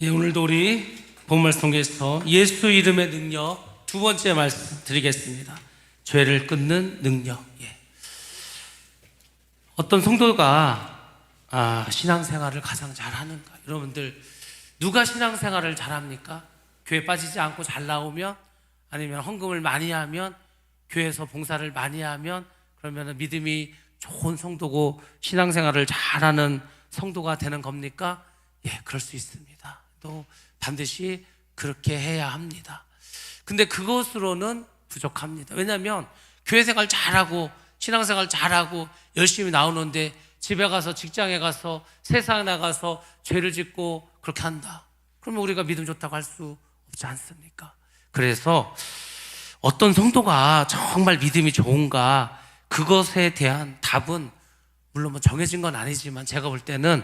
예, 오늘도 우리 본 말씀 통해서 예수 이름의 능력 두 번째 말씀 드리겠습니다. 죄를 끊는 능력. 어떤 성도가 신앙생활을 가장 잘하는가? 여러분들 누가 신앙생활을 잘합니까? 교회 빠지지 않고 잘 나오면, 아니면 헌금을 많이 하면, 교회에서 봉사를 많이 하면, 그러면 믿음이 좋은 성도고 신앙생활을 잘하는 성도가 되는 겁니까? 예, 그럴 수 있습니다. 또 반드시 그렇게 해야 합니다. 근데 그것으로는 부족합니다. 왜냐하면 교회 생활 잘하고 신앙생활 잘하고 열심히 나오는데 집에 가서, 직장에 가서, 세상에 나가서 죄를 짓고 그렇게 한다. 그러면 우리가 믿음 좋다고 할 수 없지 않습니까? 그래서 어떤 성도가 정말 믿음이 좋은가, 그것에 대한 답은 물론 뭐 정해진 건 아니지만 제가 볼 때는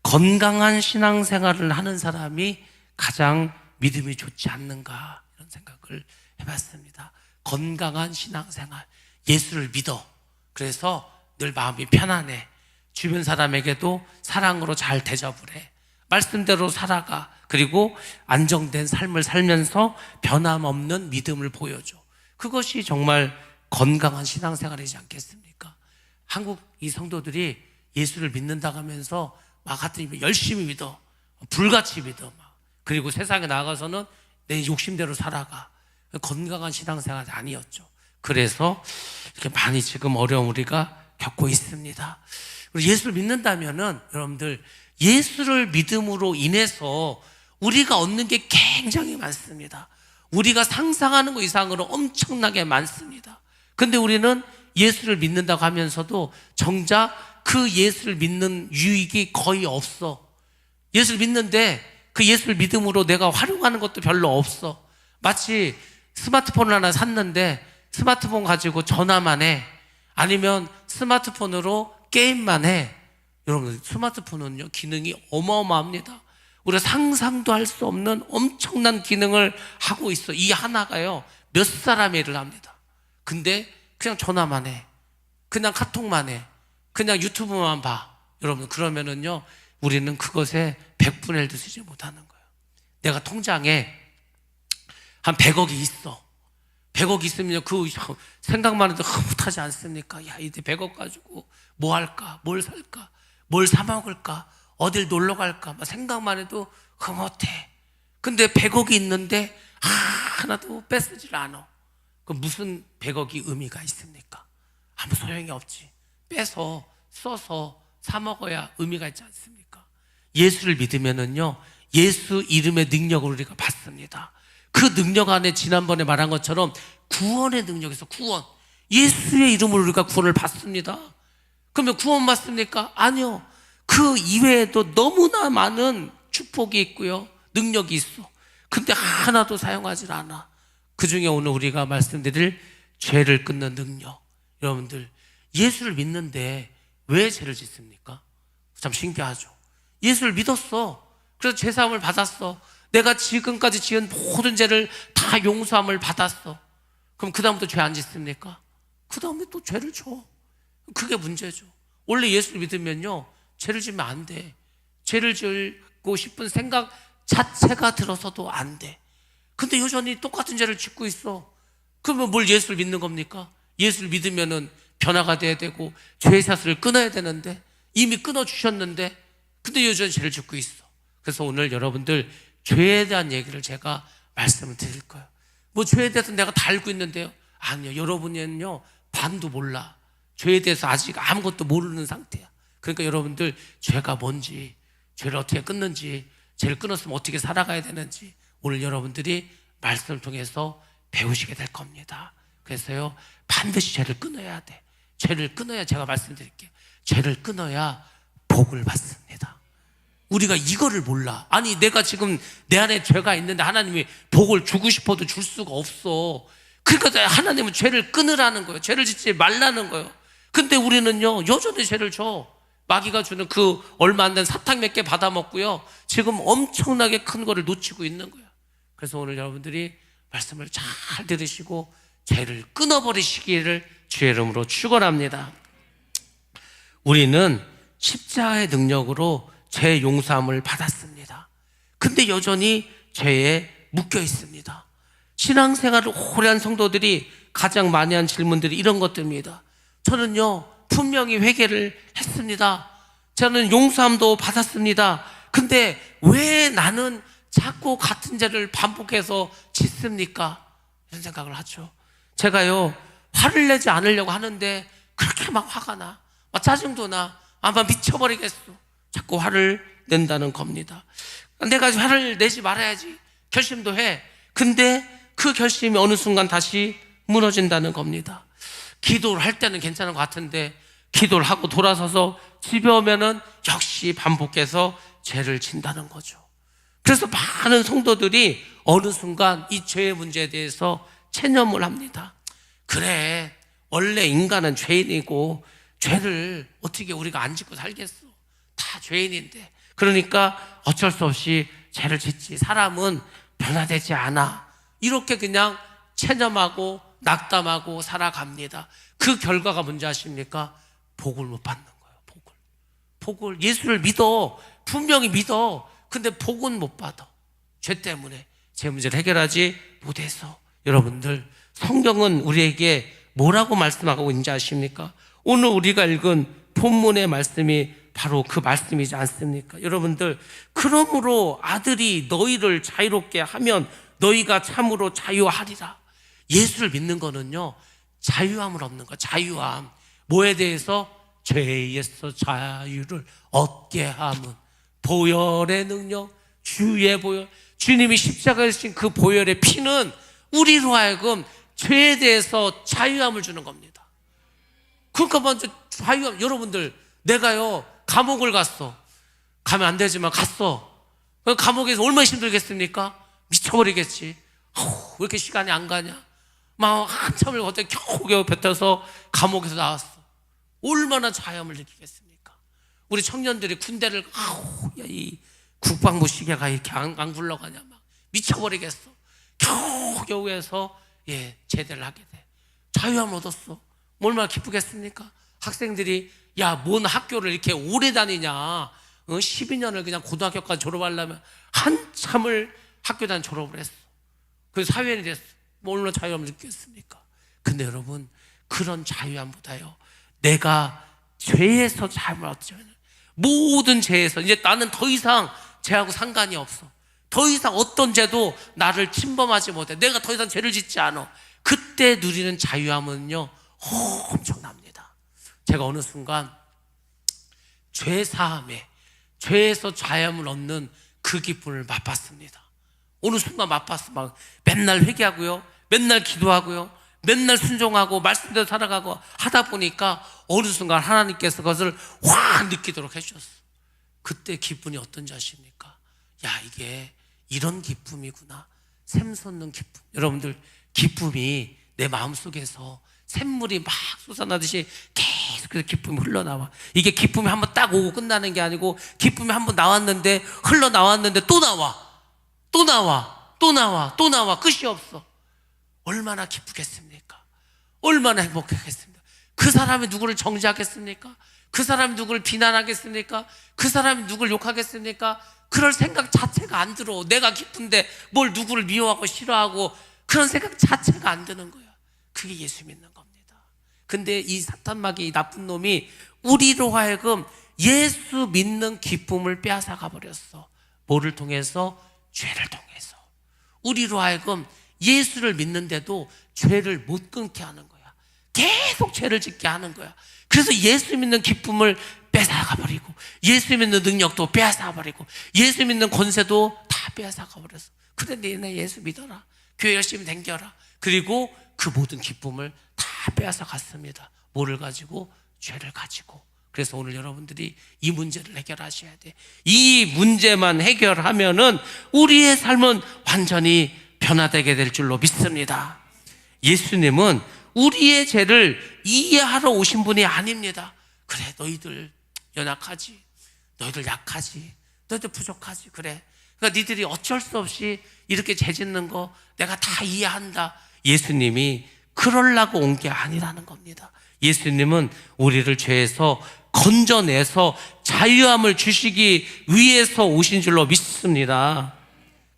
건강한 신앙생활을 하는 사람이 가장 믿음이 좋지 않는가, 이런 생각을 해봤습니다. 건강한 신앙생활, 예수를 믿어. 그래서 늘 마음이 편안해. 주변 사람에게도 사랑으로 잘 대접을 해. 말씀대로 살아가. 그리고 안정된 삶을 살면서 변함없는 믿음을 보여줘. 그것이 정말 건강한 신앙생활이지 않겠습니까? 한국 이 성도들이 예수를 믿는다고 하면서 막 하여튼 열심히 믿어, 불같이 믿어, 그리고 세상에 나가서는 내 욕심대로 살아가. 건강한 신앙생활이 아니었죠. 그래서 이렇게 많이 지금 어려움 우리가 겪고 있습니다. 그리고 예수를 믿는다면은 여러분들, 예수를 믿음으로 인해서 우리가 얻는 게 굉장히 많습니다. 우리가 상상하는 것 이상으로 엄청나게 많습니다. 근데 우리는 예수를 믿는다고 하면서도 정작 그 예수를 믿는 유익이 거의 없어. 예수를 믿는데 그 예수를 믿음으로 내가 활용하는 것도 별로 없어. 마치 스마트폰을 하나 샀는데 스마트폰 가지고 전화만 해. 아니면 스마트폰으로 게임만 해. 여러분, 스마트폰은요, 기능이 어마어마합니다. 우리가 상상도 할 수 없는 엄청난 기능을 하고 있어. 이 하나가요, 몇 사람의 일을 합니다. 근데 그냥 전화만 해. 그냥 카톡만 해. 그냥 유튜브만 봐. 여러분, 그러면은요, 우리는 그것에 100분의 1도 쓰지 못하는 거예요. 내가 통장에 한 100억이 있어. 100억 있으면 그 생각만 해도 흐뭇하지 않습니까? 야, 이제 100억 가지고 뭐 할까? 뭘 살까? 뭘 사 먹을까? 어딜 놀러 갈까? 생각만 해도 흐뭇해. 근데 100억이 있는데 하나도 뺏으질 않아. 그럼 무슨 100억이 의미가 있습니까? 아무 소용이 없지. 빼서 써서 사 먹어야 의미가 있지 않습니까? 예수를 믿으면은요, 예수 이름의 능력을 우리가 받습니다. 그 능력 안에 지난번에 말한 것처럼 구원의 능력에서 구원, 예수의 이름으로 우리가 구원을 받습니다. 그러면 구원 받습니까? 아니요. 그 이외에도 너무나 많은 축복이 있고요, 능력이 있어. 근데 하나도 사용하지 않아. 그 중에 오늘 우리가 말씀드릴 죄를 끊는 능력. 여러분들, 예수를 믿는데 왜 죄를 짓습니까? 참 신기하죠. 예수를 믿었어. 그래서 죄사함을 받았어. 내가 지금까지 지은 모든 죄를 다 용서함을 받았어. 그럼 그 다음부터 죄 안 짓습니까? 그 다음에 또 죄를 줘. 그게 문제죠. 원래 예수를 믿으면요, 죄를 지면 안 돼. 죄를 짓고 싶은 생각 자체가 들어서도 안 돼. 근데 여전히 똑같은 죄를 짓고 있어. 그러면 뭘 예수를 믿는 겁니까? 예수를 믿으면은 변화가 돼야 되고 죄의 사슬을 끊어야 되는데, 이미 끊어주셨는데 근데 여전히 죄를 짓고 있어. 그래서 오늘 여러분들, 죄에 대한 얘기를 제가 말씀을 드릴 거예요. 뭐 죄에 대해서 내가 다 알고 있는데요? 아니요. 여러분은요, 반도 몰라. 죄에 대해서 아직 아무것도 모르는 상태야. 그러니까 여러분들, 죄가 뭔지, 죄를 어떻게 끊는지, 죄를 끊었으면 어떻게 살아가야 되는지 오늘 여러분들이 말씀을 통해서 배우시게 될 겁니다. 그래서요, 반드시 죄를 끊어야 돼. 죄를 끊어야, 제가 말씀드릴게요, 죄를 끊어야 복을 받습니다. 우리가 이거를 몰라. 아니, 내가 지금 내 안에 죄가 있는데 하나님이 복을 주고 싶어도 줄 수가 없어. 그러니까 하나님은 죄를 끊으라는 거예요. 죄를 짓지 말라는 거예요. 근데 우리는요, 여전히 죄를 져. 마귀가 주는 그 얼마 안 된 사탕 몇 개 받아 먹고요, 지금 엄청나게 큰 거를 놓치고 있는 거예요. 그래서 오늘 여러분들이 말씀을 잘 들으시고 죄를 끊어버리시기를 주의 이름으로 축원합니다. 우리는 십자가의 능력으로 죄 용서함을 받았습니다. 근데 여전히 죄에 묶여 있습니다. 신앙생활을 오래 한 성도들이 가장 많이 한 질문들이 이런 것들입니다. 저는요 분명히 회개를 했습니다. 저는 용서함도 받았습니다. 근데 왜 나는 자꾸 같은 죄를 반복해서 짓습니까? 이런 생각을 하죠. 제가요 화를 내지 않으려고 하는데 그렇게 막 화가 나, 막 짜증도 나, 아마 미쳐버리겠어. 자꾸 화를 낸다는 겁니다. 내가 화를 내지 말아야지 결심도 해. 근데 그 결심이 어느 순간 다시 무너진다는 겁니다. 기도를 할 때는 괜찮은 것 같은데 기도를 하고 돌아서서 집에 오면은 역시 반복해서 죄를 진다는 거죠. 그래서 많은 성도들이 어느 순간 이 죄의 문제에 대해서 체념을 합니다. 그래, 원래 인간은 죄인이고 죄를 어떻게 우리가 안 짓고 살겠어. 다 죄인인데. 그러니까 어쩔 수 없이 죄를 짓지. 사람은 변화되지 않아. 이렇게 그냥 체념하고 낙담하고 살아갑니다. 그 결과가 뭔지 아십니까? 복을 못 받는 거예요. 복을. 예수를 믿어. 분명히 믿어. 근데 복은 못 받아. 죄 때문에 제 문제를 해결하지 못해서. 여러분들, 성경은 우리에게 뭐라고 말씀하고 있는지 아십니까? 오늘 우리가 읽은 본문의 말씀이 바로 그 말씀이지 않습니까? 여러분들, 그러므로 아들이 너희를 자유롭게 하면 너희가 참으로 자유하리라. 예수를 믿는 거는요 자유함을 얻는 거야. 자유함. 뭐에 대해서? 죄에서 자유를 얻게 함은 보혈의 능력, 주의 보혈. 주님이 십자가에 주신 그 보혈의 피는 우리로 하여금 죄에 대해서 자유함을 주는 겁니다. 그러니까 먼저 자유함. 여러분들, 내가요 감옥을 갔어. 가면 안 되지만 갔어. 감옥에서 얼마나 힘들겠습니까? 미쳐버리겠지. 왜 이렇게 시간이 안 가냐? 막 한참을 걷다 겨우겨우 뱉어서 감옥에서 나왔어. 얼마나 자유함을 느끼겠습니까? 우리 청년들이 군대를 이 국방부 시계가 이렇게 안 굴러가냐, 막 미쳐버리겠어. 겨우겨우 해서 제대를 하게 돼. 자유함을 얻었어. 얼마나 기쁘겠습니까? 학생들이 뭔 학교를 이렇게 오래 다니냐, 12년을 그냥 고등학교까지 졸업하려면 한참을 학교 다니 졸업을 했어. 그래서 사회인이 됐어. 얼마나 자유함을 느꼈습니까? 근데 여러분, 그런 자유함보다요 내가 죄에서 자유함을 얻자면, 모든 죄에서 이제 나는 더 이상 죄하고 상관이 없어. 더 이상 어떤 죄도 나를 침범하지 못해. 내가 더 이상 죄를 짓지 않아. 그때 누리는 자유함은요 엄청납니다. 제가 어느 순간 죄 사함에, 죄에서 자유함을 얻는 그 기쁨을 맛봤습니다. 어느 순간 맛봤어. 막 맨날 회개하고요, 맨날 기도하고요, 맨날 순종하고 말씀대로 살아가고 하다 보니까 어느 순간 하나님께서 그것을 확 느끼도록 해주셨어. 그때 기분이 어떤지 아십니까? 이게 이런 기쁨이구나. 샘 솟는 기쁨. 여러분들, 기쁨이 내 마음속에서 샘물이 막 솟아나듯이 계속 그 기쁨이 흘러나와. 이게 기쁨이 한번 딱 오고 끝나는 게 아니고, 기쁨이 한번 나왔는데 흘러나왔는데 또 나와, 또 나와, 또 나와, 또 나와. 끝이 없어. 얼마나 기쁘겠습니까? 얼마나 행복하겠습니까? 그 사람이 누구를 정죄하겠습니까? 그 사람이 누구를 비난하겠습니까? 그 사람이 누구를 욕하겠습니까? 그럴 생각 자체가 안 들어. 내가 기쁜데 뭘 누구를 미워하고 싫어하고, 그런 생각 자체가 안 드는 거야. 그게 예수 믿는 겁니다. 근데 이 사탄마귀, 이 나쁜 놈이 우리로 하여금 예수 믿는 기쁨을 빼앗아가 버렸어. 뭐를 통해서? 죄를 통해서. 우리로 하여금 예수를 믿는데도 죄를 못 끊게 하는 거야. 계속 죄를 짓게 하는 거야. 그래서 예수 믿는 기쁨을 뺏어가 버리고, 예수 믿는 능력도 빼앗아 버리고, 예수 믿는 권세도 다 빼앗아가 버렸어. 그래, 너네 예수 믿어라, 교회 열심히 다녀라. 그리고 그 모든 기쁨을 다 빼앗아 갔습니다. 뭐를 가지고? 죄를 가지고. 그래서 오늘 여러분들이 이 문제를 해결하셔야 돼. 이 문제만 해결하면은 우리의 삶은 완전히 변화되게 될 줄로 믿습니다. 예수님은 우리의 죄를 이해하러 오신 분이 아닙니다. 그래, 너희들 연약하지, 너희들 약하지, 너희들 부족하지. 그래, 그러니까 니들이 어쩔 수 없이 이렇게 죄 짓는 거 내가 다 이해한다. 예수님이 그러려고 온 게 아니라는 겁니다. 예수님은 우리를 죄에서 건져내서 자유함을 주시기 위해서 오신 줄로 믿습니다.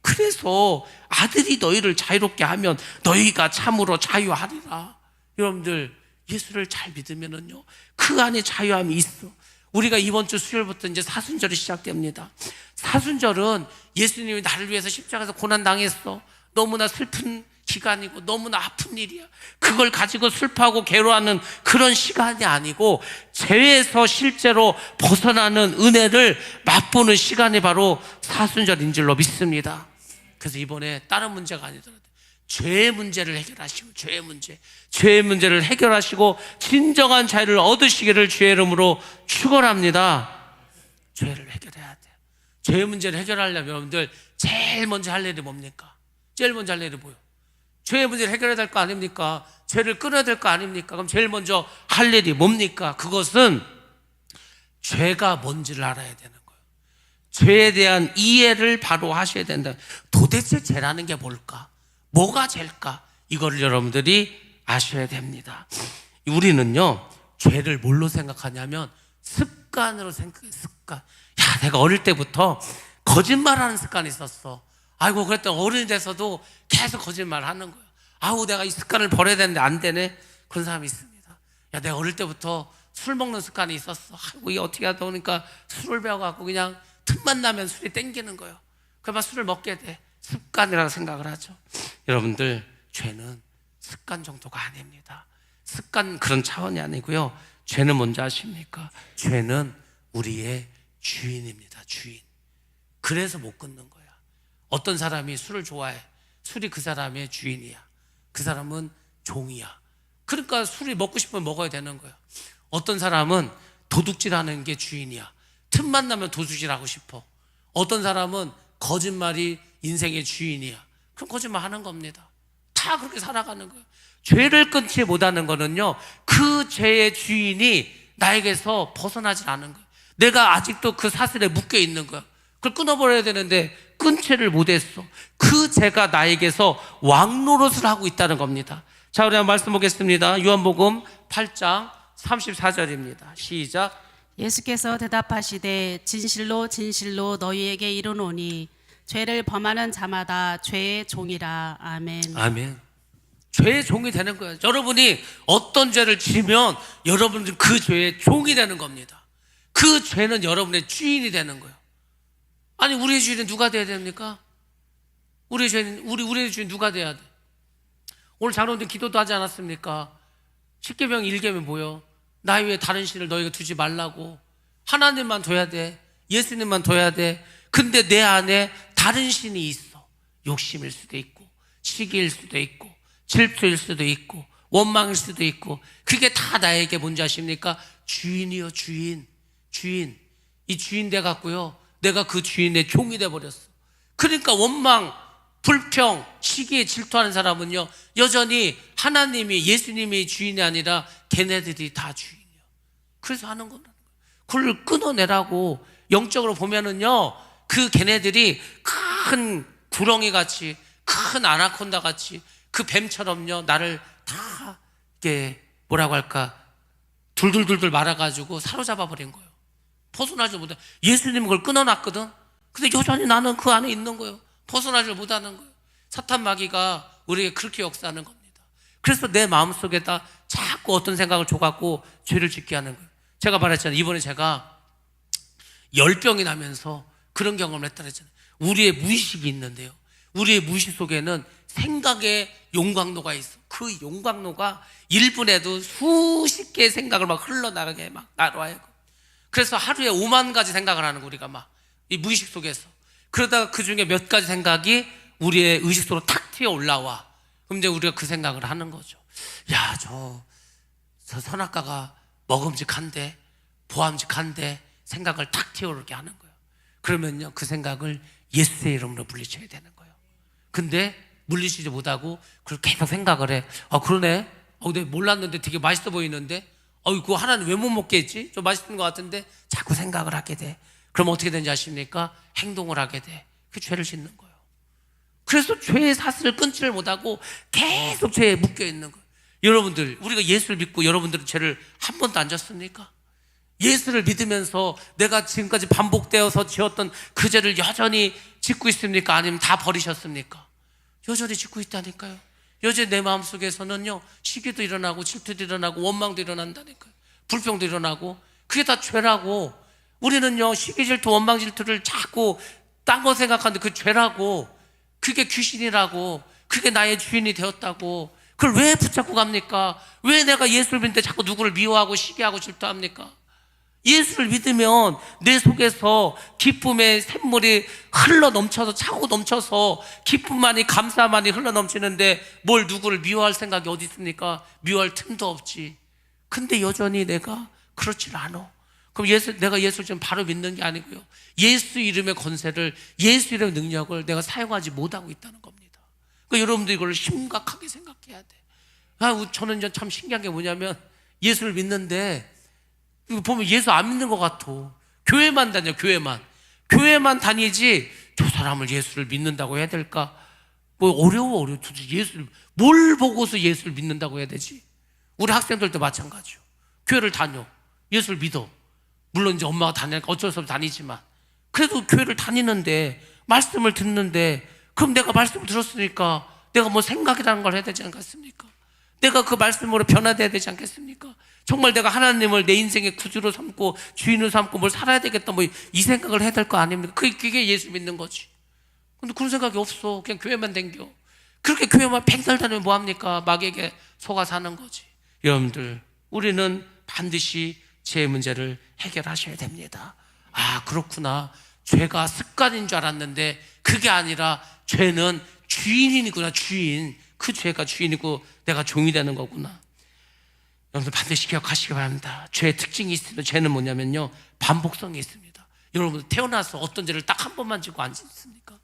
그래서 아들이 너희를 자유롭게 하면 너희가 참으로 자유하리라. 여러분들 예수를 잘 믿으면은요, 그 안에 자유함이 있어. 우리가 이번 주 수요일부터 이제 사순절이 시작됩니다. 사순절은 예수님이 나를 위해서 십자가에서 고난당했어. 너무나 슬픈 기간이고 너무나 아픈 일이야. 그걸 가지고 슬퍼하고 괴로워하는 그런 시간이 아니고 죄에서 실제로 벗어나는 은혜를 맛보는 시간이 바로 사순절인 줄로 믿습니다. 그래서 이번에 다른 문제가 아니더라도 죄의 문제를 해결하시고, 죄의 문제를 해결하시고 진정한 자유를 얻으시기를 주의 이름으로 축원합니다. 죄를 해결해야 돼요. 죄의 문제를 해결하려면 여러분들 제일 먼저 할 일이 뭡니까? 제일 먼저 할 일이 뭐예요? 죄의 문제를 해결해야 될 거 아닙니까? 죄를 끊어야 될 거 아닙니까? 그럼 제일 먼저 할 일이 뭡니까? 그것은 죄가 뭔지를 알아야 되는 거예요. 죄에 대한 이해를 바로 하셔야 된다. 도대체 죄라는 게 뭘까? 뭐가 죄일까? 이거를 여러분들이 아셔야 됩니다. 우리는요, 죄를 뭘로 생각하냐면 습관으로 생각해요. 습관. 야, 내가 어릴 때부터 거짓말하는 습관이 있었어. 아이고, 그랬더니 어른이 돼서도 계속 거짓말하는 거야. 아우, 내가 이 습관을 버려야 되는데 안 되네. 그런 사람이 있습니다. 야, 내가 어릴 때부터 술 먹는 습관이 있었어. 아이고, 이게 어떻게 하다 보니까 술을 배워갖고 그냥 틈만 나면 술이 땡기는 거예요. 그러면 술을 먹게 돼. 습관이라고 생각을 하죠. 여러분들, 죄는 습관 정도가 아닙니다. 습관 그런 차원이 아니고요. 죄는 뭔지 아십니까? 죄는 우리의 주인입니다. 주인. 그래서 못 끊는 거야. 어떤 사람이 술을 좋아해. 술이 그 사람의 주인이야. 그 사람은 종이야. 그러니까 술이 먹고 싶으면 먹어야 되는 거야. 어떤 사람은 도둑질하는 게 주인이야. 틈만 나면 도둑질하고 싶어. 어떤 사람은 거짓말이 인생의 주인이야. 그럼 거짓말 하는 겁니다. 다 그렇게 살아가는 거예요. 죄를 끊지 못하는 거는요, 그 죄의 주인이 나에게서 벗어나질 않은 거예요. 내가 아직도 그 사슬에 묶여 있는 거야. 그걸 끊어버려야 되는데 끊지를 못했어. 그 죄가 나에게서 왕노릇을 하고 있다는 겁니다. 자, 우리 한번 말씀 보겠습니다. 요한복음 8장 34절입니다. 시작. 예수께서 대답하시되 진실로 진실로 너희에게 이르노니 죄를 범하는 자마다 죄의 종이라. 아멘. 아멘. 죄의 종이 되는 거예요. 여러분이 어떤 죄를 지면 여러분은 그 죄의 종이 되는 겁니다. 그 죄는 여러분의 주인이 되는 거예요. 아니, 우리의 주인은 누가 돼야 됩니까? 우리의 주인 누가 돼야 돼? 오늘 장로님들 기도도 하지 않았습니까? 십계명 1계명 뭐요? 나 외에 다른 신을 너희가 두지 말라고. 하나님만 둬야 돼. 예수님만 둬야 돼. 근데 내 안에 다른 신이 있어. 욕심일 수도 있고, 시기일 수도 있고, 질투일 수도 있고, 원망일 수도 있고. 그게 다 나에게 뭔지 아십니까? 주인이요, 주인. 이 주인 돼 갖고요, 내가 그 주인의 종이 돼 버렸어. 그러니까 원망, 불평, 시기에 질투하는 사람은요, 여전히 하나님이, 예수님이 주인이 아니라 걔네들이 다 주인이에요. 그래서 하는 거라는 거예요. 그걸 끊어내라고. 영적으로 보면은요, 그 걔네들이 큰 구렁이 같이, 큰 아나콘다 같이, 그 뱀처럼요, 나를 다 이렇게 뭐라고 할까, 둘둘둘둘 말아가지고 사로잡아 버린 거예요. 벗어나지 못해. 예수님은 그걸 끊어놨거든. 근데 여전히 나는 그 안에 있는 거예요. 벗어나지 못하는 거예요. 사탄 마귀가 우리에게 그렇게 역사하는 겁니다. 그래서 내 마음속에다 자꾸 어떤 생각을 줘갖고 죄를 짓게 하는 거예요. 제가 말했잖아요. 이번에 제가 열병이 나면서 그런 경험을 했다 그랬잖아요. 우리의 무의식이 있는데요, 우리의 무의식 속에는 생각의 용광로가 있어. 그 용광로가 1분에도 수십 개의 생각을 막 흘러나가게 막 나와요. 그래서 하루에 5만 가지 생각을 하는 거, 우리가 막 이 무의식 속에서. 그러다가 그 중에 몇 가지 생각이 우리의 의식 속으로 탁 튀어 올라와. 그럼 이제 우리가 그 생각을 하는 거죠. 야, 저 선악과가 먹음직한데, 보암직한데, 생각을 탁 튀어오르게 하는 거예요. 그러면요, 그 생각을 예수의 이름으로 물리쳐야 되는 거예요. 근데 물리치지 못하고 그걸 계속 생각을 해. 아, 그러네. 내가 몰랐는데 되게 맛있어 보이는데, 그거 하나는 왜 못 먹겠지? 좀 맛있는 것 같은데 자꾸 생각을 하게 돼. 그럼 어떻게 되는지 아십니까? 행동을 하게 돼. 그 죄를 짓는 거예요. 그래서 죄의 사슬을 끊지를 못하고 계속 죄에 묶여 있는 거예요. 여러분들, 우리가 예수를 믿고 여러분들은 죄를 한 번도 안 졌습니까? 예수를 믿으면서 내가 지금까지 반복되어서 지었던 그 죄를 여전히 짓고 있습니까? 아니면 다 버리셨습니까? 여전히 짓고 있다니까요. 여전히 내 마음속에서는요, 시기도 일어나고 질투도 일어나고 원망도 일어난다니까요. 불평도 일어나고. 그게 다 죄라고. 우리는요, 시기 질투 원망 질투를 자꾸 딴 거 생각하는데 그 죄라고. 그게 귀신이라고. 그게 나의 주인이 되었다고. 그걸 왜 붙잡고 갑니까? 왜 내가 예수를 믿는데 자꾸 누구를 미워하고 시기하고 질투합니까? 예수를 믿으면 내 속에서 기쁨의 샘물이 흘러 넘쳐서, 차고 넘쳐서 기쁨만이, 감사만이 흘러 넘치는데 뭘 누구를 미워할 생각이 어디 있습니까? 미워할 틈도 없지. 근데 여전히 내가 그렇질 않아. 그럼 내가 예수를 지금 바로 믿는 게 아니고요, 예수 이름의 권세를, 예수 이름의 능력을 내가 사용하지 못하고 있다는 겁니다. 그러니까 여러분들 이걸 심각하게 생각해야 돼. 저는 이제 참 신기한 게 뭐냐면, 예수를 믿는데 이거 보면 예수 안 믿는 것 같아. 교회만 다녀, 교회만 다니지 저 사람을 예수를 믿는다고 해야 될까? 뭐 어려워. 도대체 예수를 뭘 보고서 예수를 믿는다고 해야 되지? 우리 학생들도 마찬가지요. 교회를 다녀, 예수를 믿어. 물론 이제 엄마가 다니니까 어쩔 수 없이 다니지만, 그래도 교회를 다니는데, 말씀을 듣는데, 그럼 내가 말씀을 들었으니까 내가 뭐 생각이라는 걸 해야 되지 않겠습니까? 내가 그 말씀으로 변화돼야 되지 않겠습니까? 정말 내가 하나님을 내 인생의 구주로 삼고 주인으로 삼고 뭘 살아야 되겠다, 뭐 이 생각을 해야 될 거 아닙니까? 그게 예수 믿는 거지. 근데 그런 생각이 없어. 그냥 교회만 댕겨. 그렇게 교회만 팽달 다니면 뭐합니까? 마귀에게 속아 사는 거지. 여러분들, 우리는 반드시 죄 문제를 해결하셔야 됩니다. 아, 그렇구나. 죄가 습관인 줄 알았는데 그게 아니라 죄는 주인이구나. 주인. 그 죄가 주인이고 내가 종이 되는 거구나. 여러분들 반드시 기억하시기 바랍니다. 죄의 특징이 있습니다. 죄는 뭐냐면요, 반복성이 있습니다. 여러분들 태어나서 어떤 죄를 딱 한 번만 짓고 안 짓습니까?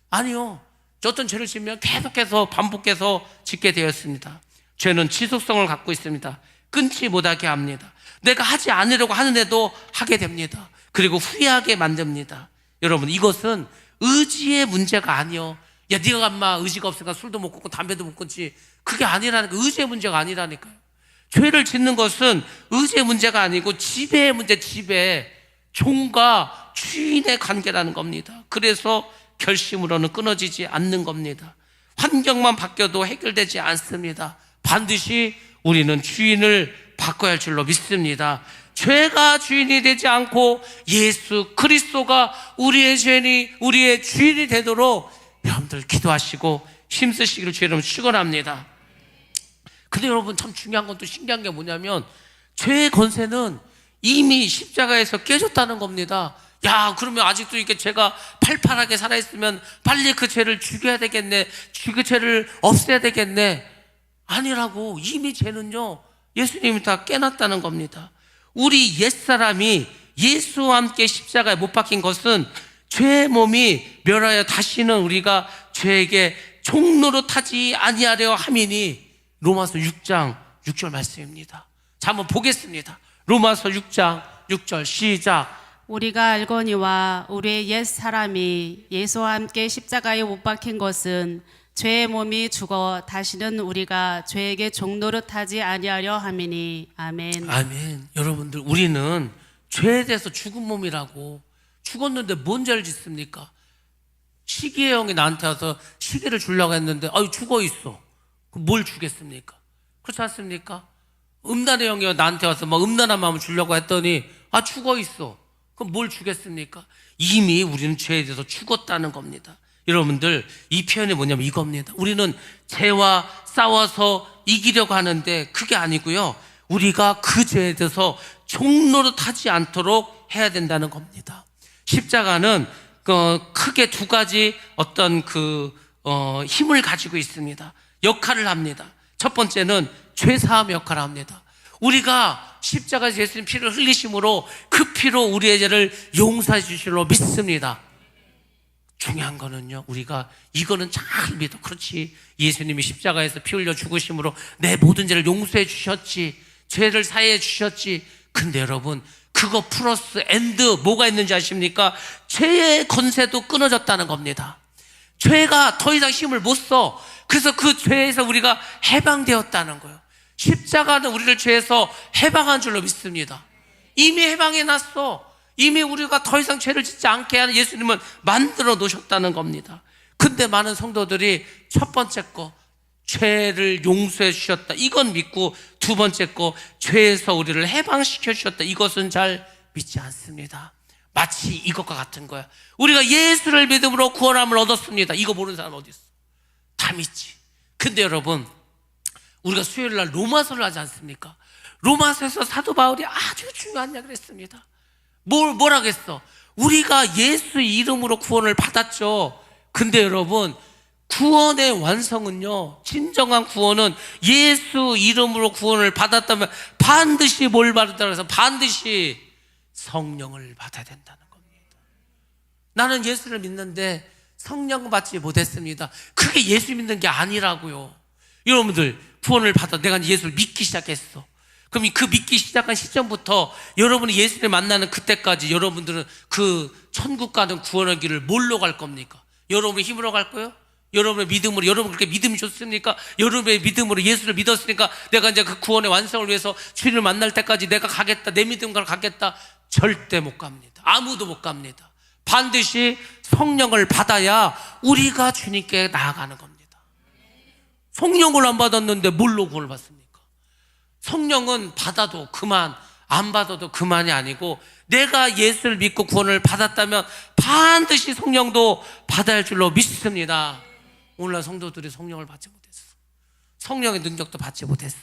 아니요. 어떤 죄를 지으면 계속해서 반복해서 짓게 되었습니다. 죄는 지속성을 갖고 있습니다. 끊지 못하게 합니다. 내가 하지 않으려고 하는데도 하게 됩니다. 그리고 후회하게 만듭니다. 여러분, 이것은 의지의 문제가 아니요. 야, 네가 엄마 의지가 없으니까 술도 못 끊고 담배도 못 끊지. 그게 아니라니까. 의지의 문제가 아니라니까요. 죄를 짓는 것은 의지의 문제가 아니고 지배의 문제, 지배. 종과 주인의 관계라는 겁니다. 그래서 결심으로는 끊어지지 않는 겁니다. 환경만 바뀌어도 해결되지 않습니다. 반드시 우리는 주인을 바꿔야 할 줄로 믿습니다. 죄가 주인이 되지 않고 예수 그리스도가 우리의 주인이 되도록 여러분들 기도하시고 힘쓰시기를 주의 이름으로 축원합니다. 근데 여러분, 참 중요한 건 또 신기한 게 뭐냐면, 죄의 권세는 이미 십자가에서 깨졌다는 겁니다. 야, 그러면 아직도 이렇게 죄가 팔팔하게 살아있으면 빨리 그 죄를 죽여야 되겠네, 그 죄를 없애야 되겠네. 아니라고. 이미 죄는요, 예수님이 다 깨놨다는 겁니다. 우리 옛사람이 예수와 함께 십자가에 못 박힌 것은 죄의 몸이 멸하여 다시는 우리가 죄에게 종노릇하지 아니하려 함이니, 로마서 6장 6절 말씀입니다. 자, 한번 보겠습니다. 로마서 6장 6절 시작. 우리가 알거니와 우리의 옛 사람이 예수와 함께 십자가에 못 박힌 것은 죄의 몸이 죽어 다시는 우리가 죄에게 종노릇하지 아니하려 함이니. 아멘. 아멘. 여러분들, 우리는 죄에 대해서 죽은 몸이라고. 죽었는데 뭔 죄를 짓습니까? 시기의 영이 나한테 와서 시기를 주려고 했는데 죽어 있어. 그럼 뭘 주겠습니까? 그렇지 않습니까? 음란의 영이 나한테 와서 막 음란한 마음을 주려고 했더니 죽어 있어. 그럼 뭘 주겠습니까? 이미 우리는 죄에 대해서 죽었다는 겁니다. 여러분들, 이 표현이 뭐냐면 이겁니다. 우리는 죄와 싸워서 이기려고 하는데 그게 아니고요, 우리가 그 죄에 대해서 종노릇하지 않도록 해야 된다는 겁니다. 십자가는 크게 두 가지 어떤 힘을 가지고 있습니다. 역할을 합니다. 첫 번째는 죄사함 역할을 합니다. 우리가 십자가에서 예수님 피를 흘리심으로 그 피로 우리의 죄를 용서해 주실로 믿습니다. 중요한 거는요, 우리가 이거는 잘 믿어. 그렇지, 예수님이 십자가에서 피 흘려 죽으심으로 내 모든 죄를 용서해 주셨지, 죄를 사해 주셨지. 근데 여러분, 그거 플러스 엔드 뭐가 있는지 아십니까? 죄의 권세도 끊어졌다는 겁니다. 죄가 더 이상 힘을 못 써. 그래서 그 죄에서 우리가 해방되었다는 거예요. 십자가는 우리를 죄에서 해방한 줄로 믿습니다. 이미 해방해 놨어. 이미 우리가 더 이상 죄를 짓지 않게 하는 예수님은 만들어 놓으셨다는 겁니다. 근데 많은 성도들이 첫 번째 거 죄를 용서해 주셨다, 이건 믿고, 두 번째 거 죄에서 우리를 해방시켜 주셨다, 이것은 잘 믿지 않습니다. 마치 이것과 같은 거야. 우리가 예수를 믿음으로 구원함을 얻었습니다. 이거 모르는 사람 어디 있어? 다 믿지. 근데 여러분, 우리가 수요일 날 로마서를 하지 않습니까? 로마서에서 사도 바울이 아주 중요한 이야기를 했습니다. 뭐라고 했어? 우리가 예수 이름으로 구원을 받았죠. 근데 여러분, 구원의 완성은요, 진정한 구원은 예수 이름으로 구원을 받았다면 반드시 뭘 받았다고 해서 반드시 성령을 받아야 된다는 겁니다. 나는 예수를 믿는데 성령 받지 못했습니다. 그게 예수 믿는 게 아니라고요. 여러분들, 구원을 받아 내가 예수를 믿기 시작했어. 그럼 그 믿기 시작한 시점부터 여러분이 예수를 만나는 그때까지 여러분들은 그 천국 가는 구원의 길을 뭘로 갈 겁니까? 여러분의 힘으로 갈 거예요? 여러분의 믿음으로, 여러분 그렇게 믿음이 좋습니까? 여러분의 믿음으로 예수를 믿었으니까 내가 이제 그 구원의 완성을 위해서 주님을 만날 때까지 내가 가겠다, 내 믿음과 가겠다. 절대 못 갑니다. 아무도 못 갑니다. 반드시 성령을 받아야 우리가 주님께 나아가는 겁니다. 성령을 안 받았는데 뭘로 구원을 받습니까? 성령은 받아도 그만, 안 받아도 그만이 아니고, 내가 예수를 믿고 구원을 받았다면 반드시 성령도 받아야 할 줄로 믿습니다. 오늘날 성도들이 성령을 받지 못했어. 성령의 능력도 받지 못했어.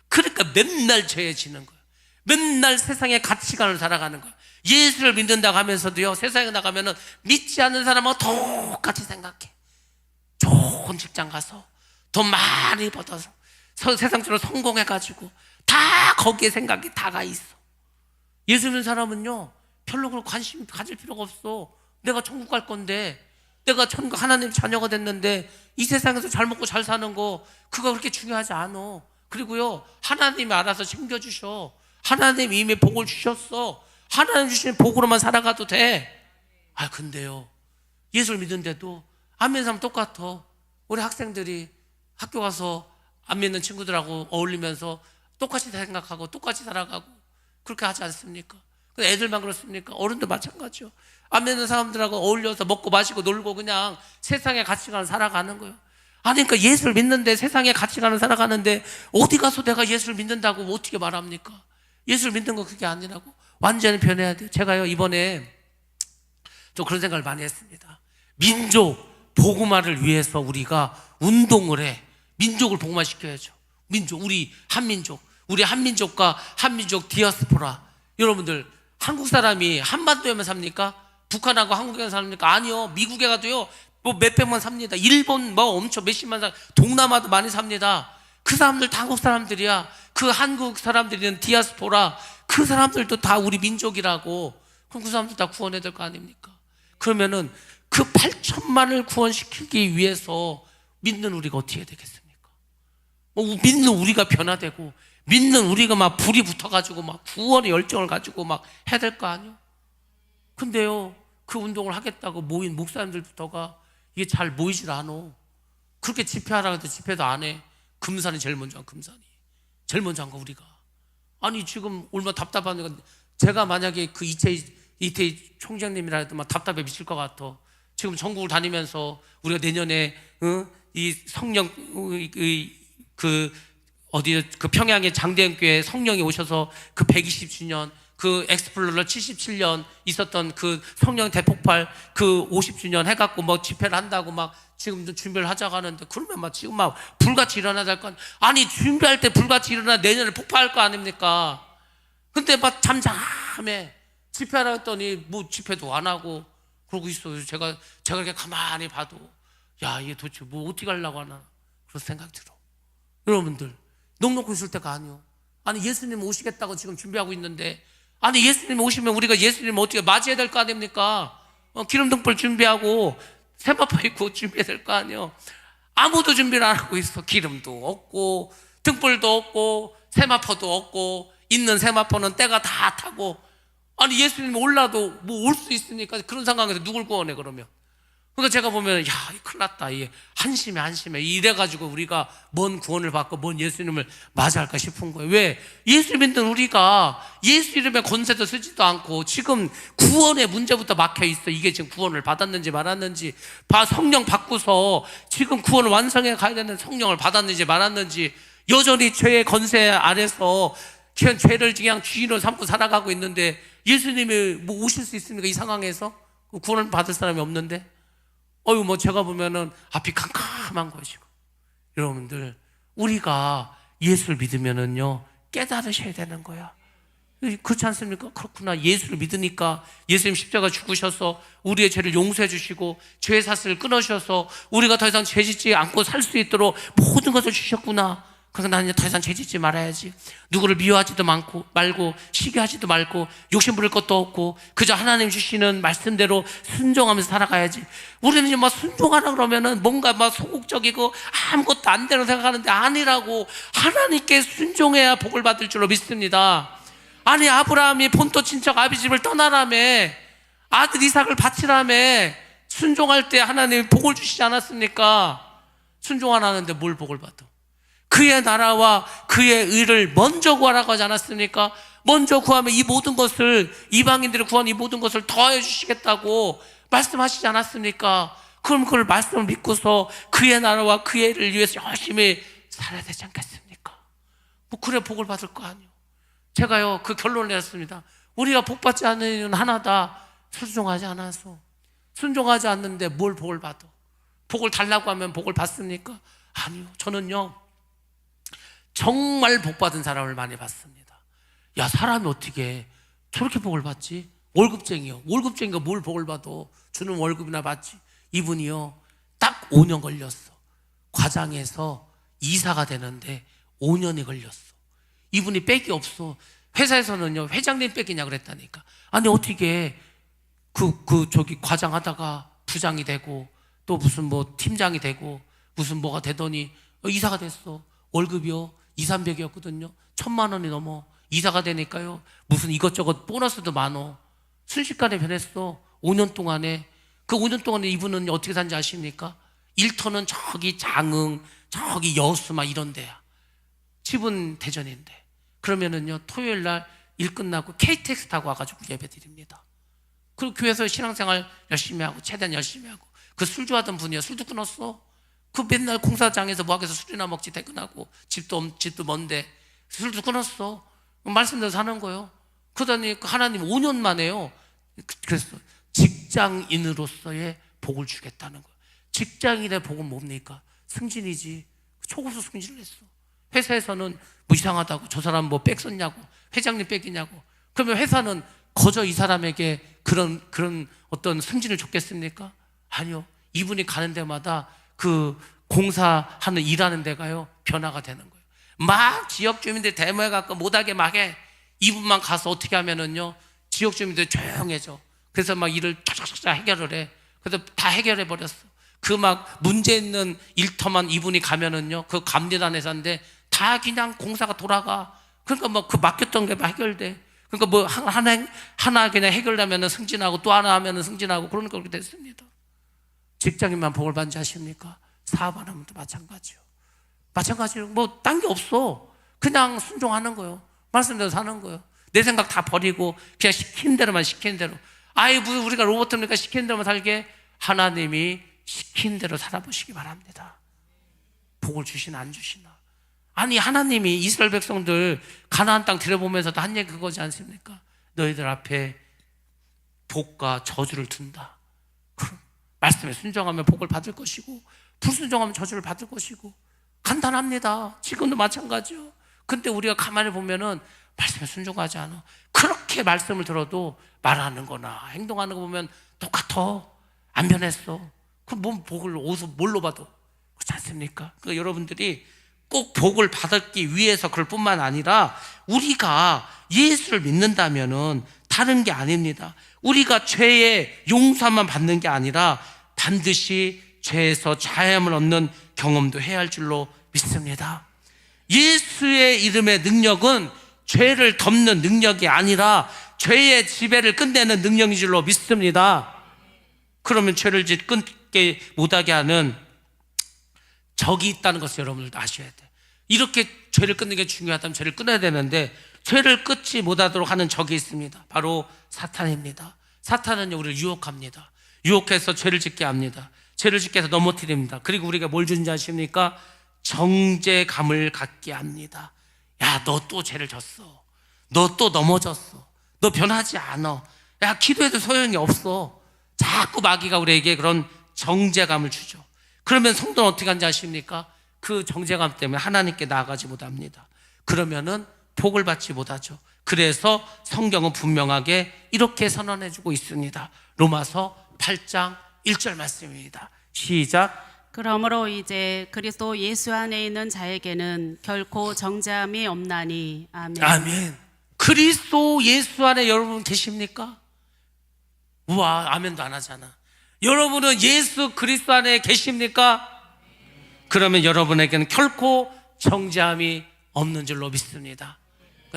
그러니까 맨날 죄에 지는 거야. 맨날 세상의 가치관을 살아가는 거야. 예수를 믿는다고 하면서도요, 세상에 나가면은 믿지 않는 사람하고 똑같이 생각해. 좋은 직장 가서 돈 많이 벌어서 세상적으로 성공해가지고 다 거기에 생각이 다가 있어. 예수 믿는 사람은요, 별로 그런 관심 가질 필요가 없어. 내가 천국 갈 건데, 내가 천국 하나님 자녀가 됐는데 이 세상에서 잘 먹고 잘 사는 거 그거 그렇게 중요하지 않아. 그리고요, 하나님이 알아서 챙겨주셔. 하나님이 이미 복을 주셨어. 하나님 주신 복으로만 살아가도 돼. 아, 근데요, 예수를 믿는데도 안 믿는 사람 똑같아. 우리 학생들이 학교 가서 안 믿는 친구들하고 어울리면서 똑같이 생각하고 똑같이 살아가고 그렇게 하지 않습니까? 애들만 그렇습니까? 어른도 마찬가지요. 안 믿는 사람들하고 어울려서 먹고 마시고 놀고 그냥 세상의 가치관을 살아가는 거예요. 아니, 그러니까 예수를 믿는데, 세상의 가치관을 살아가는데 어디 가서 내가 예수를 믿는다고 어떻게 말합니까? 예수를 믿는 거 그게 아니라고. 완전히 변해야 돼요. 제가요, 이번에 좀 그런 생각을 많이 했습니다. 민족 복음화를 위해서 우리가 운동을 해. 민족을 복음화시켜야죠. 민족, 우리 한민족과 한민족 디아스포라. 여러분들, 한국 사람이 한반도에만 삽니까? 북한하고 한국에만 삽니까? 아니요. 미국에 가도요, 뭐 몇백만 삽니다. 일본 뭐 엄청 몇십만 사, 동남아도 많이 삽니다. 그 사람들 다 한국 사람들이야. 그 한국 사람들이는 디아스포라. 그 사람들도 다 우리 민족이라고. 그럼 그 사람들 다 구원해야 될 거 아닙니까? 그러면은 그 8천만을 구원시키기 위해서 믿는 우리가 어떻게 해야 되겠습니까? 믿는 우리가 변화되고, 믿는 우리가 막 불이 붙어가지고 막 구원의 열정을 가지고 막 해야 될 거 아니에요? 근데요, 그 운동을 하겠다고 모인 목사님들부터가 이게 잘 모이질 않아. 그렇게 집회하라고 해도 집회도 안 해. 금산이 제일 먼저 한, 금산이 제일 먼저 한 거 우리가. 아니, 지금 얼마나 답답한 거. 제가 만약에 그 이태희 총장님이라 해도 막 답답해 미칠 것 같아. 지금 전국을 다니면서 우리가 내년에 이 성령 그 평양의 장대현교회 성령이 오셔서 그 120주년, 그 엑스플로러 77년 있었던 그 성령 대폭발 그 50주년 해갖고 뭐 집회를 한다고 막 지금도 준비를 하자고 하는데, 그러면 막 지금 막 불같이 일어나야 될 거 아니에요. 아니, 준비할 때 불같이 일어나 내년에 폭파할 거 아닙니까? 근데 막 잠잠해. 집회하라 했더니 뭐 집회도 안 하고 그러고 있어요. 제가 이렇게 가만히 봐도, 야, 이게 도대체 뭐 어떻게 하려고 하나, 그런 생각이 들어. 여러분들, 넉넉히 있을 때가 아니요. 아니, 예수님 오시겠다고 지금 준비하고 있는데, 아니, 예수님 오시면 우리가 예수님 어떻게 맞이해야 될 거 아닙니까? 기름등불 준비하고 세마포 입고 준비해야 될 거 아니에요. 아무도 준비를 안 하고 있어. 기름도 없고 등불도 없고 세마포도 없고, 있는 세마포는 때가 다 타고. 아니, 예수님 올라도 뭐 올 수 있으니까 그런 상황에서 누굴 구원해 그러면? 그러니까 제가 보면 야, 큰일 났다. 이게 한심해 이래가지고 우리가 뭔 구원을 받고 뭔 예수님을 맞이할까 싶은 거예요. 왜? 예수 믿는 우리가 예수 이름의 권세도 쓰지도 않고 지금 구원의 문제부터 막혀있어. 이게 지금 구원을 받았는지 말았는지, 성령 받고서 지금 구원을 완성해 가야 되는 성령을 받았는지 말았는지, 여전히 죄의 권세 아래서 그냥 죄를 그냥 주인으로 삼고 살아가고 있는데, 예수님이 뭐 오실 수 있습니까? 이 상황에서 구원을 받을 사람이 없는데, 뭐 제가 보면은 앞이 캄캄한 것이고. 여러분들, 우리가 예수를 믿으면은요 깨달으셔야 되는 거야. 그렇지 않습니까? 그렇구나. 예수를 믿으니까 예수님 십자가 죽으셔서 우리의 죄를 용서해 주시고 죄의 사슬을 끊으셔서 우리가 더 이상 죄짓지 않고 살 수 있도록 모든 것을 주셨구나. 그러니까 나는 이제 더 이상 죄짓지 말아야지. 누구를 미워하지도 말고 시기하지도 말고 욕심 부릴 것도 없고 그저 하나님 주시는 말씀대로 순종하면서 살아가야지. 우리는 이제 막 순종하라 그러면은 뭔가 막 소극적이고 아무것도 안 되는 생각하는데, 아니라고. 하나님께 순종해야 복을 받을 줄로 믿습니다. 아니, 아브라함이 본토 친척 아비집을 떠나라며 아들 이삭을 바치라며 순종할 때 하나님이 복을 주시지 않았습니까? 순종 안 하는데 뭘 복을 받아? 그의 나라와 그의 의를 먼저 구하라고 하지 않았습니까? 먼저 구하면 이 모든 것을, 이방인들이 구한 이 모든 것을 더해 주시겠다고 말씀하시지 않았습니까? 그럼 그걸 말씀을 믿고서 그의 나라와 그의 의를 위해서 열심히 살아야 되지 않겠습니까? 뭐 그래 복을 받을 거 아니에요. 제가요 그 결론을 내렸습니다. 우리가 복 받지 않는 이유는 하나다. 순종하지 않아서. 순종하지 않는데 뭘 복을 받아? 복을 달라고 하면 복을 받습니까? 아니요. 저는요 정말 복 받은 사람을 많이 봤습니다. 야, 사람이 어떻게 저렇게 복을 받지? 월급쟁이가 뭘 복을 받아? 주는 월급이나 받지. 이분이요 딱 5년 걸렸어. 과장에서 이사가 되는데 5년이 걸렸어. 이분이 빽이 없어. 회사에서는요 회장님 빽이냐 그랬다니까. 아니 어떻게 저기 과장 하다가 부장이 되고 또 무슨 뭐 팀장이 되고 무슨 뭐가 되더니 이사가 됐어. 월급이요 200~300이었거든요 1000만 원이 넘어. 이사가 되니까요 무슨 이것저것 보너스도 많어. 순식간에 변했어. 5년 동안에. 그 5년 동안에 이분은 어떻게 산지 아십니까? 일터는 저기 장흥, 저기 여수 막 이런 데야. 집은 대전인데. 그러면은요 토요일 날 일 끝나고 KTX 타고 와가지고 예배 드립니다. 그리고 교회에서 신앙생활 열심히 하고 최대한 열심히 하고. 그 술 좋아하던 분이요 술도 끊었어. 그 맨날 공사장에서 뭐 하겠어. 술이나 먹지 퇴근하고. 집도 먼데 술도 끊었어. 말씀대로 사는 거예요. 그러더니 하나님 5년 만에요 그랬어. 직장인으로서의 복을 주겠다는 거예요. 직장인의 복은 뭡니까? 승진이지. 초고속 승진을 했어. 회사에서는 뭐 이상하다고, 저 사람 뭐 백 썼냐고, 회장님 빽이냐고. 그러면 회사는 거저 이 사람에게 그런 어떤 승진을 줬겠습니까? 아니요. 이분이 가는 데마다 그 공사하는 일하는 데가요 변화가 되는 거예요. 막 지역 주민들 데모해갖고 못하게 막 해. 이분만 가서 어떻게 하면은요 지역 주민들 조용해져. 그래서 막 일을 쫙쫙쫙 해결을 해. 그래서 다 해결해 버렸어. 그 막 문제 있는 일터만 이분이 가면은요 그 감리단 회사인데 다 그냥 공사가 돌아가. 그러니까 뭐 그 맡겼던 게 막 해결돼. 그러니까 뭐 하나 그냥 해결되면은 승진하고 또 하나 하면은 승진하고 그러니까 그렇게 됐습니다. 직장인만 복을 받는지 아십니까? 사업하는 것도 마찬가지로 뭐 딴 게 없어. 그냥 순종하는 거예요. 말씀대로 사는 거예요. 내 생각 다 버리고 그냥 시키는 대로만 시키는 대로. 아이 무슨 우리가 로봇입니까? 시키는 대로만 살게. 하나님이 시키는 대로 살아보시기 바랍니다. 복을 주시나 안 주시나. 아니 하나님이 이스라엘 백성들 가나안 땅 들여보면서도 한 얘기 그거지 않습니까? 너희들 앞에 복과 저주를 둔다. 말씀에 순종하면 복을 받을 것이고 불순종하면 저주를 받을 것이고. 간단합니다. 지금도 마찬가지요. 근데 우리가 가만히 보면은 말씀에 순종하지 않아. 그렇게 말씀을 들어도 말하는 거나 행동하는 거 보면 똑같아. 안 변했어. 그럼 뭔 복을 어디서 뭘로 받아? 그렇지 않습니까? 그러니까 여러분들이 꼭 복을 받기 위해서 그럴 뿐만 아니라 우리가 예수를 믿는다면은 다른 게 아닙니다. 우리가 죄의 용서만 받는 게 아니라 반드시 죄에서 자유함을 얻는 경험도 해야 할 줄로 믿습니다. 예수의 이름의 능력은 죄를 덮는 능력이 아니라 죄의 지배를 끝내는 능력인 줄로 믿습니다. 그러면 죄를 못하게 하는 적이 있다는 것을 여러분들도 아셔야 돼. 이렇게 죄를 끊는 게 중요하다면 죄를 끊어야 되는데 죄를 끊지 못하도록 하는 적이 있습니다. 바로 사탄입니다. 사탄은 우리를 유혹합니다. 유혹해서 죄를 짓게 합니다. 죄를 짓게 해서 넘어뜨립니다. 그리고 우리가 뭘 주는지 아십니까? 정죄감을 갖게 합니다. 야, 너 또 죄를 졌어. 너 또 넘어졌어. 너 변하지 않아. 야, 기도해도 소용이 없어. 자꾸 마귀가 우리에게 그런 정죄감을 주죠. 그러면 성도는 어떻게 하는지 아십니까? 그 정죄감 때문에 하나님께 나아가지 못합니다. 그러면은 복을 받지 못하죠. 그래서 성경은 분명하게 이렇게 선언해주고 있습니다. 로마서 8장 1절 말씀입니다. 시작. 그러므로 이제 그리스도 예수 안에 있는 자에게는 결코 정죄함이 없나니. 아멘. 아멘. 그리스도 예수 안에 여러분 계십니까? 우와, 아멘도 안 하잖아. 여러분은 예수 그리스도 안에 계십니까? 그러면 여러분에게는 결코 정죄함이 없는 줄로 믿습니다.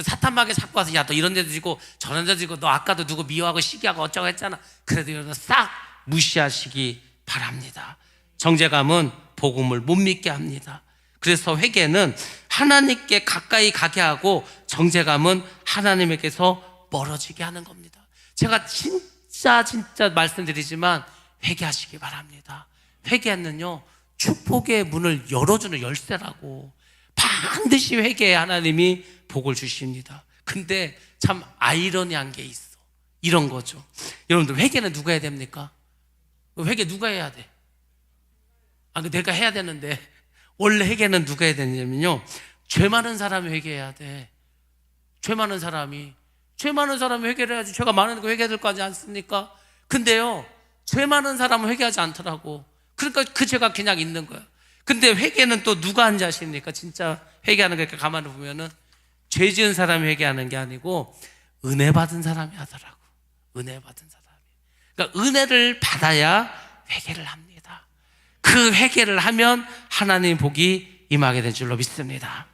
사탄 마귀 자꾸 와서 야, 너 이런 데도 지고 저런 데도 지고 너 아까도 누구 미워하고 시기하고 어쩌고 했잖아. 그래도 여러분 싹 무시하시기 바랍니다. 정죄감은 복음을 못 믿게 합니다. 그래서 회개는 하나님께 가까이 가게 하고 정죄감은 하나님에게서 멀어지게 하는 겁니다. 제가 진짜 말씀드리지만 회개하시기 바랍니다. 회개는요, 축복의 문을 열어주는 열쇠라고. 반드시 회개해 하나님이 복을 주십니다. 근데 참 아이러니한 게 있어. 이런 거죠. 여러분들, 회개는 누가 해야 됩니까? 회개 누가 해야 돼? 내가 해야 되는데, 원래 회개는 누가 해야 되냐면요, 죄 많은 사람이 회개해야 돼. 죄 많은 사람이 회개를 해야지. 죄가 많으니까 회개해야 될 거 아니지 않습니까? 근데요, 죄 많은 사람은 회개하지 않더라고. 그러니까 그 죄가 그냥 있는 거야. 근데 회개는 또 누가 하는지 아십니까? 진짜 회개하는 거 이렇게 가만히 보면은 죄 지은 사람이 회개하는 게 아니고 은혜 받은 사람이 하더라고. 은혜 받은 사람이. 그러니까 은혜를 받아야 회개를 합니다. 그 회개를 하면 하나님 복이 임하게 될 줄로 믿습니다.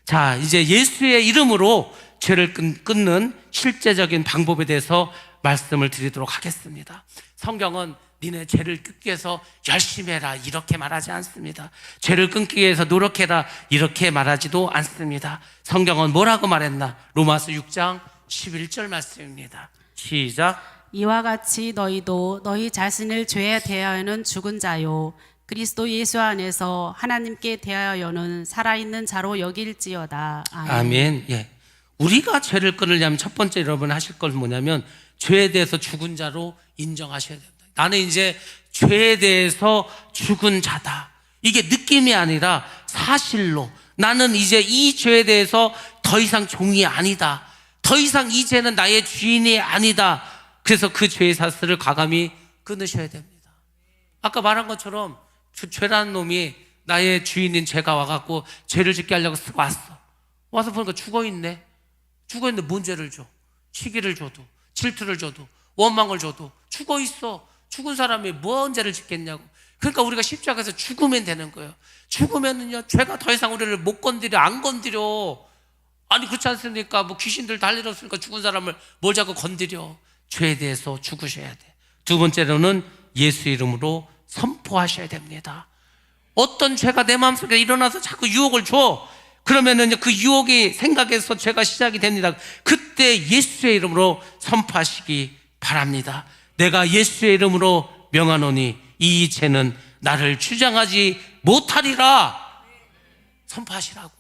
자, 이제 예수의 이름으로 죄를 끊는 실제적인 방법에 대해서 말씀을 드리도록 하겠습니다. 성경은 니네 죄를 끊기 위해서 열심히 해라 이렇게 말하지 않습니다. 죄를 끊기 위해서 노력해라 이렇게 말하지도 않습니다. 성경은 뭐라고 말했나? 로마서 6장 11절 말씀입니다. 시작. 이와 같이 너희도 너희 자신을 죄에 대하여는 죽은 자요 그리스도 예수 안에서 하나님께 대하여는 살아있는 자로 여길지어다. 아멘. 아멘. 예. 우리가 죄를 끊으려면 첫 번째 여러분 하실 건 뭐냐면 죄에 대해서 죽은 자로 인정하셔야 된다. 나는 이제 죄에 대해서 죽은 자다. 이게 느낌이 아니라 사실로 나는 이제 이 죄에 대해서 더 이상 종이 아니다. 더 이상 이 죄는 나의 주인이 아니다. 그래서 그 죄의 사슬을 과감히 끊으셔야 됩니다. 아까 말한 것처럼 죄라는 놈이 나의 주인인 죄가 와갖고 죄를 짓게 하려고 왔어. 와서 보니까 죽어있네. 죽어있는데 뭔 죄를 줘? 시기를 줘도 질투를 줘도 원망을 줘도 죽어있어. 죽은 사람이 뭔 죄를 짓겠냐고. 그러니까 우리가 십자가에서 죽으면 되는 거예요. 죽으면은요, 죄가 더 이상 우리를 못 건드려, 안 건드려. 아니, 그렇지 않습니까? 뭐 귀신들 다 할 일 없으니까 죽은 사람을 뭘 자꾸 건드려. 죄에 대해서 죽으셔야 돼. 두 번째로는 예수 이름으로 선포하셔야 됩니다. 어떤 죄가 내 마음속에 일어나서 자꾸 유혹을 줘. 그러면은 그 유혹이 생각에서 죄가 시작이 됩니다. 그때 예수의 이름으로 선포하시기 바랍니다. 내가 예수의 이름으로 명하노니 이 죄는 나를 주장하지 못하리라. 선포하시라고.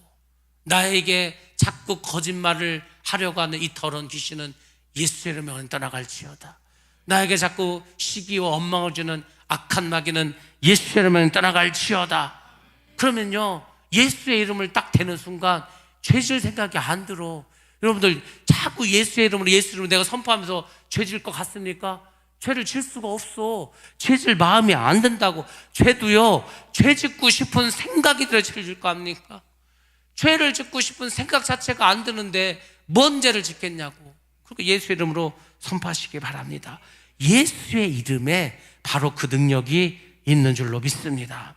나에게 자꾸 거짓말을 하려고 하는 이 더러운 귀신은 예수의 이름으로 떠나갈지어다. 나에게 자꾸 시기와 원망을 주는 악한 마귀는 예수의 이름으로 떠나갈지어다. 그러면요, 예수의 이름을 딱 대는 순간 죄질 생각이 안 들어. 여러분들 자꾸 예수의 이름으로 내가 선포하면서 죄질 것 같습니까? 죄를 질 수가 없어. 죄질 마음이 안 든다고. 죄도요, 죄 짓고 싶은 생각이 들어 죄를 질 거 아닙니까? 죄를 짓고 싶은 생각 자체가 안 드는데 뭔 죄를 짓겠냐고. 그러니까 예수의 이름으로 선포하시기 바랍니다. 예수의 이름에 바로 그 능력이 있는 줄로 믿습니다.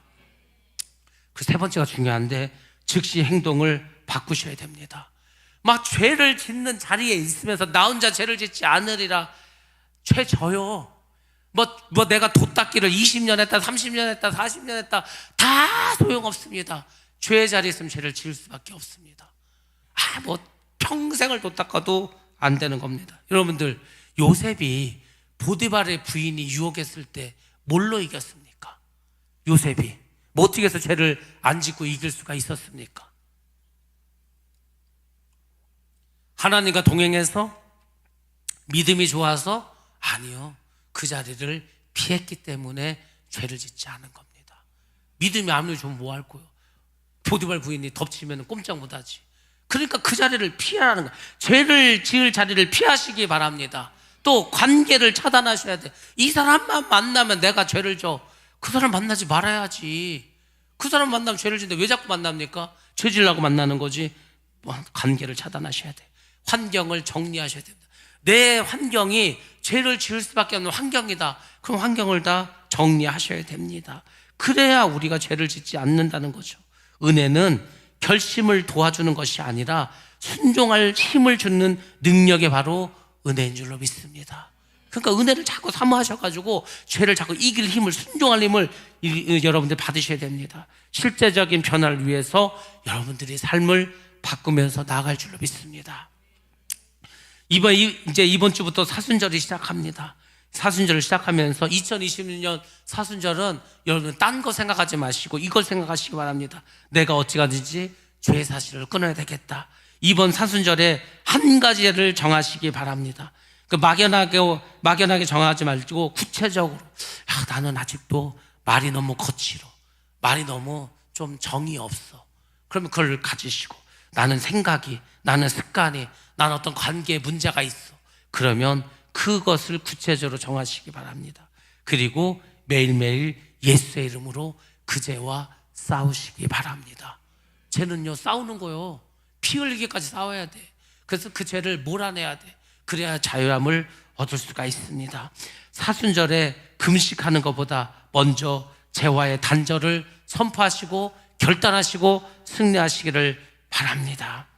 그 세 번째가 중요한데 즉시 행동을 바꾸셔야 됩니다. 막 죄를 짓는 자리에 있으면서 나 혼자 죄를 짓지 않으리라. 죄 져요. 뭐 내가 도 닦기를 20년 했다, 30년 했다, 40년 했다, 다 소용없습니다. 죄의 자리에 있으면 죄를 지을 수밖에 없습니다. 뭐 평생을 도 닦아도 안 되는 겁니다. 여러분들, 요셉이 보디발의 부인이 유혹했을 때 뭘로 이겼습니까? 요셉이 뭐 어떻게 해서 죄를 안 짓고 이길 수가 있었습니까? 하나님과 동행해서? 믿음이 좋아서? 아니요. 그 자리를 피했기 때문에 죄를 짓지 않은 겁니다. 믿음이 아무리 좋으면 뭐 할 거예요? 보디발 부인이 덮치면 꼼짝 못하지. 그러니까 그 자리를 피하라는 거예요. 죄를 지을 자리를 피하시기 바랍니다. 또 관계를 차단하셔야 돼. 이 사람만 만나면 내가 죄를 져. 그 사람 만나지 말아야지. 그 사람 만나면 죄를 지는데 왜 자꾸 만납니까? 죄 지으려고 만나는 거지. 관계를 차단하셔야 돼. 환경을 정리하셔야 됩니다. 내 환경이 죄를 지을 수밖에 없는 환경이다. 그럼 환경을 다 정리하셔야 됩니다. 그래야 우리가 죄를 짓지 않는다는 거죠. 은혜는 결심을 도와주는 것이 아니라 순종할 힘을 주는 능력이 바로 은혜인 줄로 믿습니다. 그러니까 은혜를 자꾸 사모하셔가지고 죄를 자꾸 이길 힘을, 순종할 힘을 여러분들 받으셔야 됩니다. 실제적인 변화를 위해서 여러분들이 삶을 바꾸면서 나아갈 줄로 믿습니다. 이번 주부터 사순절이 시작합니다. 사순절을 시작하면서 2026년 사순절은 여러분 딴 거 생각하지 마시고 이걸 생각하시기 바랍니다. 내가 어찌가든지 죄 사실을 끊어야 되겠다. 이번 사순절에 한 가지를 정하시기 바랍니다. 그 막연하게 정하지 말고 구체적으로, 나는 아직도 말이 너무 거칠어, 말이 너무 좀 정이 없어. 그러면 그걸 가지시고, 나는 생각이, 나는 습관이, 나는 어떤 관계에 문제가 있어. 그러면 그것을 구체적으로 정하시기 바랍니다. 그리고 매일매일 예수의 이름으로 그 죄와 싸우시기 바랍니다. 죄는요, 싸우는 거요. 피 흘리기까지 싸워야 돼. 그래서 그 죄를 몰아내야 돼. 그래야 자유함을 얻을 수가 있습니다. 사순절에 금식하는 것보다 먼저 죄와의 단절을 선포하시고 결단하시고 승리하시기를 바랍니다.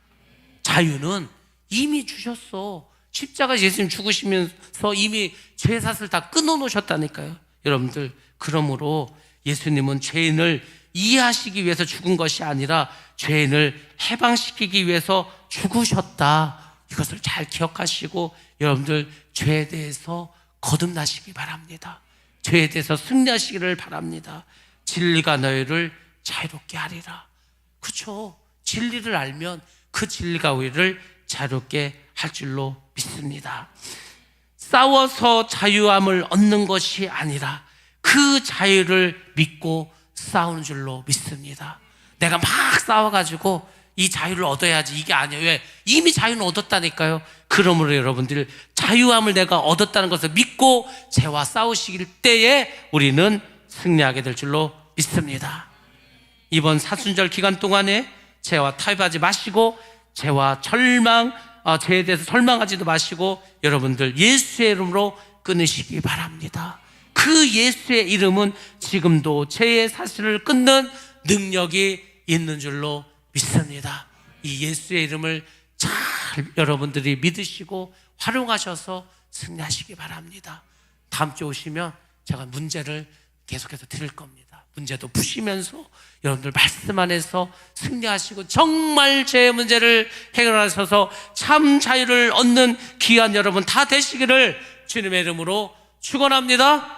자유는 이미 주셨어. 십자가 예수님 죽으시면서 이미 죄사슬 다 끊어놓으셨다니까요. 여러분들, 그러므로 예수님은 죄인을 이해하시기 위해서 죽은 것이 아니라 죄인을 해방시키기 위해서 죽으셨다. 이것을 잘 기억하시고 여러분들 죄에 대해서 거듭나시기 바랍니다. 죄에 대해서 승리하시기를 바랍니다. 진리가 너희를 자유롭게 하리라. 그렇죠? 진리를 알면 그 진리가 우리를 자유롭게 할 줄로 믿습니다. 싸워서 자유함을 얻는 것이 아니라 그 자유를 믿고 싸우는 줄로 믿습니다. 내가 막 싸워가지고 이 자유를 얻어야지, 이게 아니에요. 왜? 이미 자유는 얻었다니까요. 그러므로 여러분들 자유함을 내가 얻었다는 것을 믿고 죄와 싸우시길 때에 우리는 승리하게 될 줄로 믿습니다. 이번 사순절 기간 동안에 죄와 타협하지 마시고 죄와 죄에 대해서 절망하지도 마시고 여러분들 예수의 이름으로 끊으시기 바랍니다. 그 예수의 이름은 지금도 죄의 사슬을 끊는 능력이 있는 줄로 믿습니다. 이 예수의 이름을 잘 여러분들이 믿으시고 활용하셔서 승리하시기 바랍니다. 다음 주에 오시면 제가 문제를 계속해서 드릴 겁니다. 문제도 푸시면서 여러분들 말씀 안에서 승리하시고 정말 제 문제를 해결하셔서 참 자유를 얻는 귀한 여러분 다 되시기를 주님의 이름으로 축원합니다.